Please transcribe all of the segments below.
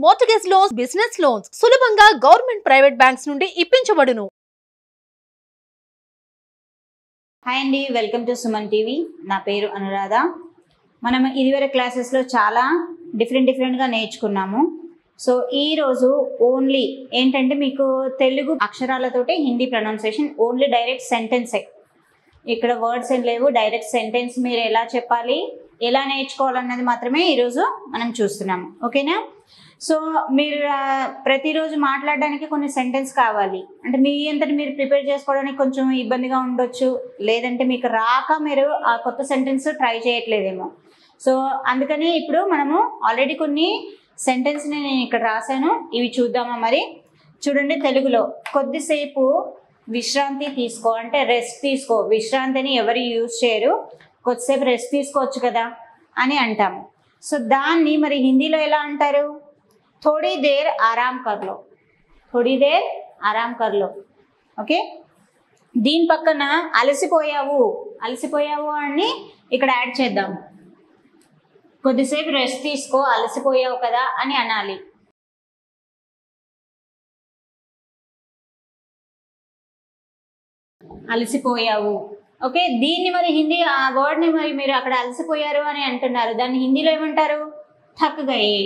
Mortgage loans, business loans సులభంగా government private banks నుండి ఇప్పించబడును. Hi అండి, వెల్కమ్ టు సుమన్ టీవీ. నా పేరు అనురాధ. మనం ఇదివరకు క్లాసెస్లో చాలా డిఫరెంట్గా నేర్చుకున్నాము. సో ఈరోజు ఓన్లీ ఏంటంటే మీకు తెలుగు అక్షరాలతోటి హిందీ ప్రొనౌన్సియేషన్, ఓన్లీ డైరెక్ట్ సెంటెన్సే. ఇక్కడ వర్డ్స్ ఏం లేవు, డైరెక్ట్ సెంటెన్స్ మీరు ఎలా చెప్పాలి, ఎలా నేర్చుకోవాలన్నది మాత్రమే ఈరోజు మనం చూస్తున్నాము. ఓకేనా? సో మీరు ప్రతిరోజు మాట్లాడడానికి కొన్ని సెంటెన్స్ కావాలి అంటే మీ అంతటి మీరు ప్రిపేర్ చేసుకోవడానికి కొంచెం ఇబ్బందిగా ఉండొచ్చు, లేదంటే మీకు రాక మీరు ఆ కొత్త సెంటెన్స్ ట్రై చేయట్లేదేమో. సో అందుకని ఇప్పుడు మనము ఆల్రెడీ కొన్ని సెంటెన్స్ని నేను ఇక్కడ రాశాను, ఇవి చూద్దామా మరి. చూడండి, తెలుగులో కొద్దిసేపు విశ్రాంతి తీసుకో అంటే రెస్ట్ తీసుకో. విశ్రాంతిని ఎవరు యూజ్ చేయరు, కొద్దిసేపు రెస్ట్ తీసుకోవచ్చు కదా అని అంటాము. సో దాన్ని మరి హిందీలో ఎలా అంటారు? थोड़ी देर आराम कर लो, थोड़ी देर आराम कर लो. ఓకే, దీని పక్కన అలసిపోయావు అని ఇక్కడ యాడ్ చేద్దాం. కొద్దిసేపు రెస్ట్ తీసుకో, అలసిపోయావు కదా అని అనాలి. అలసిపోయావు. ఓకే, దీన్ని మరి హిందీ ఆ వర్డ్ని మరి మీరు అక్కడ అలసిపోయారు అని అంటున్నారు, దాన్ని హిందీలో ఏమంటారు? థక్ గయే.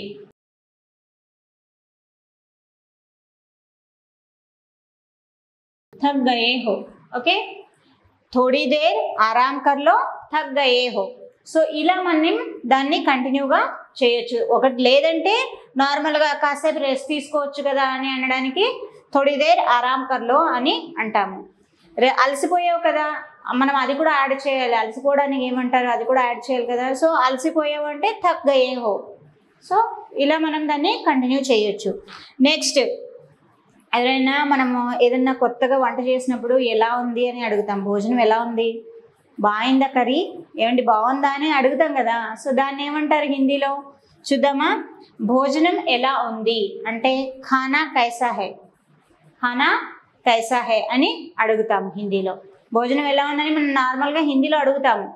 थक गए हो. ओके, थोड़ी देर आराम कर लो, थक गए हो. సో ఇలా మనం దాన్ని కంటిన్యూగా చేయొచ్చు. ఒకటి లేదంటే నార్మల్గా కాసేపు రెస్ట్ తీసుకోవచ్చు కదా అని అనడానికి థోడీ దేర్ ఆరామ్ కర్లో అని అంటాము. అలసిపోయావు కదా, మనం అది కూడా యాడ్ చేయాలి. అలసిపోవడానికి ఏమంటారు, అది కూడా యాడ్ చేయాలి కదా. సో అలసిపోయావు అంటే థక్ గయే హో. సో ఇలా మనం దాన్ని కంటిన్యూ చేయొచ్చు. నెక్స్ట్, ఎవరైనా మనము ఏదన్నా కొత్తగా వంట చేసినప్పుడు ఎలా ఉంది అని అడుగుతాం. భోజనం ఎలా ఉంది, బాగుందా, కర్రీ ఏమండి బాగుందా అని అడుగుతాం కదా. సో దాన్ని ఏమంటారు హిందీలో చూద్దామా. భోజనం ఎలా ఉంది అంటే ఖానా కైసా హై, ఖానా కైసా హై అని అడుగుతాం హిందీలో. భోజనం ఎలా ఉందని మనం నార్మల్గా హిందీలో అడుగుతాము.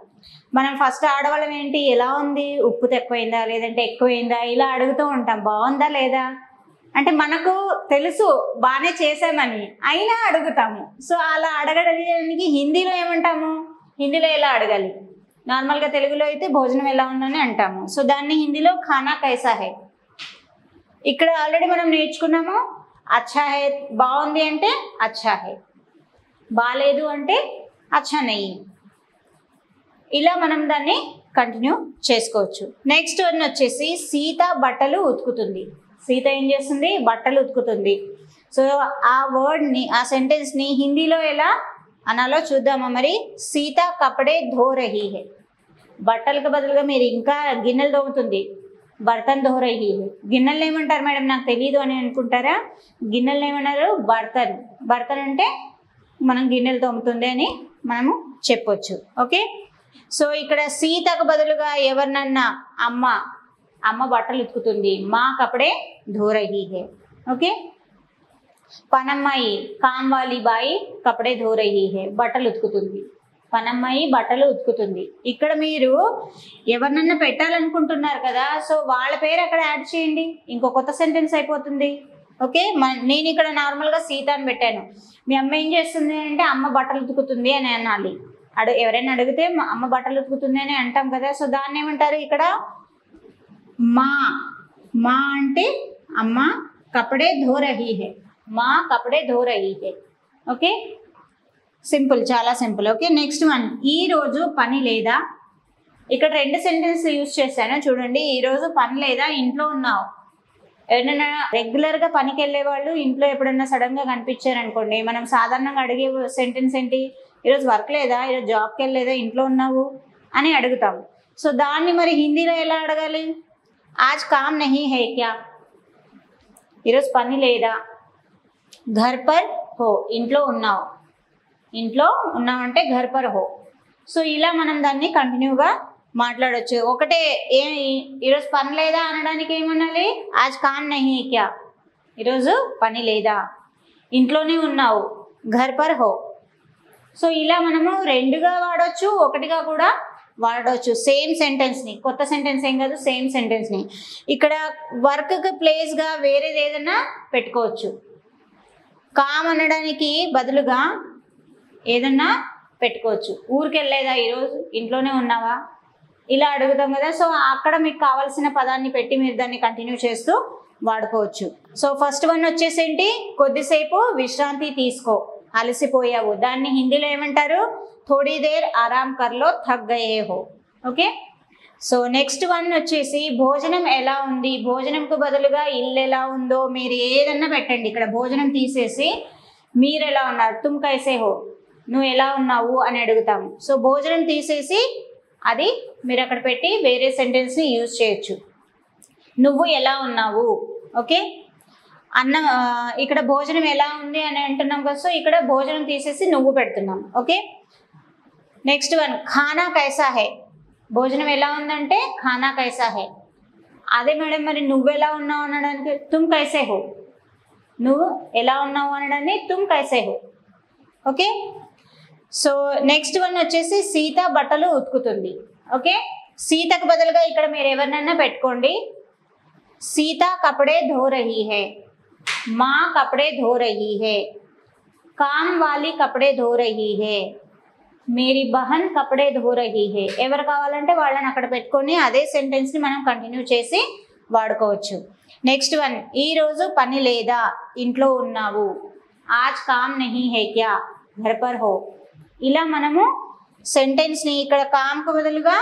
మనం ఫస్ట్ ఆడవాళ్ళం ఏంటి, ఎలా ఉంది, ఉప్పు తక్కువైందా లేదంటే ఎక్కువైందా ఇలా అడుగుతూ ఉంటాం. బాగుందా లేదా అంటే మనకు తెలుసు బాగానే చేసామని, అయినా అడుగుతాము. సో అలా అడగడానికి హిందీలో ఏమంటాము, హిందీలో ఎలా అడగాలి? నార్మల్గా తెలుగులో అయితే భోజనం ఎలా ఉందని అంటాము. సో దాన్ని హిందీలో ఖానా కైసా హై. ఇక్కడ ఆల్రెడీ మనం నేర్చుకున్నాము, అచ్చా హై. బాగుంది అంటే అచ్చా హై, బాలేదు అంటే అచ్చా నెయ్యి. ఇలా మనం దాన్ని కంటిన్యూ చేసుకోవచ్చు. నెక్స్ట్ వన్ వచ్చేసి సీత బట్టలు ఉతుకుతుంది. సీత ఏం చేస్తుంది? బట్టలు ఉతుకుతుంది. సో ఆ వర్డ్ని, ఆ సెంటెన్స్ని హిందీలో ఎలా అనాలో చూద్దామా మరి. సీత కపడే ధో రహీ హై. బట్టలకు బదులుగా మీరు ఇంకా గిన్నెలు తోముతుంది, బర్తన్ ధో రహీ హై. గిన్నెలు ఏమంటారు మేడం, నాకు తెలియదు అని అనుకుంటారా? గిన్నెలు ఏమన్నారు? బర్తన్. బర్తన్ అంటే మనం గిన్నెలు తోముతుంది అని మనము చెప్పొచ్చు. ఓకే, సో ఇక్కడ సీతకు బదులుగా ఎవరినన్నా అమ్మ బట్టలు ఉతుకుతుంది, మా కపడే ధో రహీ హై. ఓకే, పనమ్మాయి కామ్వాలి బాయి కపడే ధో రహీ హై, బట్టలు ఉతుకుతుంది. పనమ్మాయి బట్టలు ఉతుకుతుంది. ఇక్కడ మీరు ఎవరినన్నా పెట్టాలనుకుంటున్నారు కదా, సో వాళ్ళ పేరు అక్కడ యాడ్ చేయండి, ఇంకో కొత్త సెంటెన్స్ అయిపోతుంది. ఓకే, నేను ఇక్కడ నార్మల్గా సీత అని పెట్టాను. మీ అమ్మ ఏం చేస్తుంది అంటే అమ్మ బట్టలు ఉతుకుతుంది అని అనాలి. ఎవరైనా అడిగితే అమ్మ బట్టలు ఉతుకుతుంది అని అంటాం కదా. సో దాన్ని ఏమంటారు ఇక్కడ? మా అంటే అమ్మ కపడే ధో రహీ హై, మా కపడే ధో రహీ హై. ఓకే, సింపుల్, చాలా సింపుల్. ఓకే, నెక్స్ట్ వన్, ఈరోజు పని లేదా. ఇక్కడ రెండు సెంటెన్స్ యూజ్ చేశాను చూడండి. ఈరోజు పని లేదా, ఇంట్లో ఉన్నావు. ఎవరైనా రెగ్యులర్గా పనికి వెళ్ళే వాళ్ళు ఇంట్లో ఎప్పుడైనా సడన్గా కనిపించారనుకోండి, మనం సాధారణంగా అడిగే సెంటెన్స్ ఏంటి? ఈరోజు వర్క్ లేదా, ఈరోజు జాబ్కి వెళ్ళలేదా, ఇంట్లో ఉన్నావు అని అడుగుతాం. సో దాన్ని మరి హిందీలో ఎలా అడగాలి? आज काम नहीं है क्या, ఈరోజు పని లేదా. घर पर हो, ఇంట్లో ఉన్నావు అంటే घर पर हो. సో ఇలా మనం దాన్ని కంటిన్యూగా మాట్లాడొచ్చు. ఒకటే ఈరోజు పని లేదా అనడానికి ఏమనాలి? आज काम नहीं है क्या, ఈరోజు పని లేదా. ఇంట్లోనే ఉన్నావు, घर पर हो. సో ఇలా మనము రెండుగా వాడొచ్చు, ఒకటిగా కూడా వాడవచ్చు. సేమ్ సెంటెన్స్ని, కొత్త సెంటెన్స్ ఏం కాదు, సేమ్ సెంటెన్స్ని ఇక్కడ వర్క్కి ప్లేస్గా వేరేది ఏదైనా పెట్టుకోవచ్చు. కామ్ అనడానికి బదులుగా ఏదన్నా పెట్టుకోవచ్చు. ఊరికి వెళ్ళలేదా ఈరోజు, ఇంట్లోనే ఉన్నావా, ఇలా అడుగుతాం కదా. సో అక్కడ మీకు కావాల్సిన పదాన్ని పెట్టి మీరు దాన్ని కంటిన్యూ చేస్తూ వాడుకోవచ్చు. సో ఫస్ట్ వన్ వచ్చేసి ఏంటి, కొద్దిసేపు విశ్రాంతి తీసుకో, అలసిపోయావు. దాన్ని హిందీలో ఏమంటారు, థోడీ దేర్ ఆరామ్ కర్లో థక్ గయే హో. ఓకే. సో నెక్స్ట్ వన్ వచ్చేసి భోజనం ఎలా ఉంది. భోజనంకు బదులుగా ఇల్లు ఎలా ఉందో మీరు ఏదన్నా పెట్టండి. ఇక్కడ భోజనం తీసేసి మీరు ఎలా ఉన్నారు, తుమ్ కైసే హో, నువ్వు ఎలా ఉన్నావు అని అడుగుతాము. సో భోజనం తీసేసి అది మీరు అక్కడ పెట్టి వేరే సెంటెన్స్ని యూజ్ చేయొచ్చు. నువ్వు ఎలా ఉన్నావు. ఓకే. అన్నం ఇక్కడ భోజనం ఎలా ఉంది అని అంటున్నాం కదా. సో ఇక్కడ భోజనం తీసేసి నువ్వు పెడుతున్నాం. ఓకే. నెక్స్ట్ వన్ ఖానా కైసా హై. భోజనం ఎలా ఉందంటే ఖానా కైసా హై. అదే మేడం మరి నువ్వు ఎలా ఉన్నావు అనడానికి తుమ్ కైసే హో, నువ్వు ఎలా ఉన్నావు అనడాన్ని తుమ్ కైసే హో. ఓకే. సో నెక్స్ట్ వన్ వచ్చేసి సీత బట్టలు ఉతుకుతుంది. ఓకే. సీతకు బదులుగా ఇక్కడ మీరు ఎవరినైనా పెట్టుకోండి. సీత కపడే ధో రహీ హై, మా కపడే ధో రహీ హై, కామ్ వాली కపడే ధో రహీ హై, మేరీ బహన్ కపడే ధో రహీ హై. ఎవరు కావాలంటే వాళ్ళని అక్కడ పెట్టుకొని అదే సెంటెన్స్ని మనం కంటిన్యూ చేసి వాడుకోవచ్చు. నెక్స్ట్ వన్ ఈరోజు పని లేదా, ఇంట్లో ఉన్నావు. ఆజ్ కామ్ నహీ హై క్యా, ఘర్ పర్ హో. ఇలా మనము సెంటెన్స్ని ఇక్కడ కామ్కు బదులుగా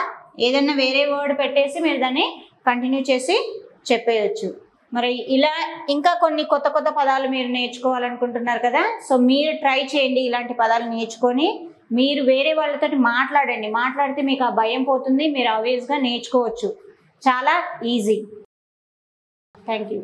ఏదైనా వేరే వర్డ్ పెట్టేసి మీరు దాన్ని కంటిన్యూ చేసి చెప్పేయచ్చు. మరి ఇలా ఇంకా కొన్ని కొత్త కొత్త పదాలు మీరు నేర్చుకోవాలనుకుంటున్నారు కదా. సో మీరు ట్రై చేయండి, ఇలాంటి పదాలు నేర్చుకొని మీరు వేరే వాళ్ళతో మాట్లాడండి. మాట్లాడితే మీకు ఆ భయం పోతుంది, మీరు ఆబ్వియస్గా నేర్చుకోవచ్చు. చాలా ఈజీ. Thank you.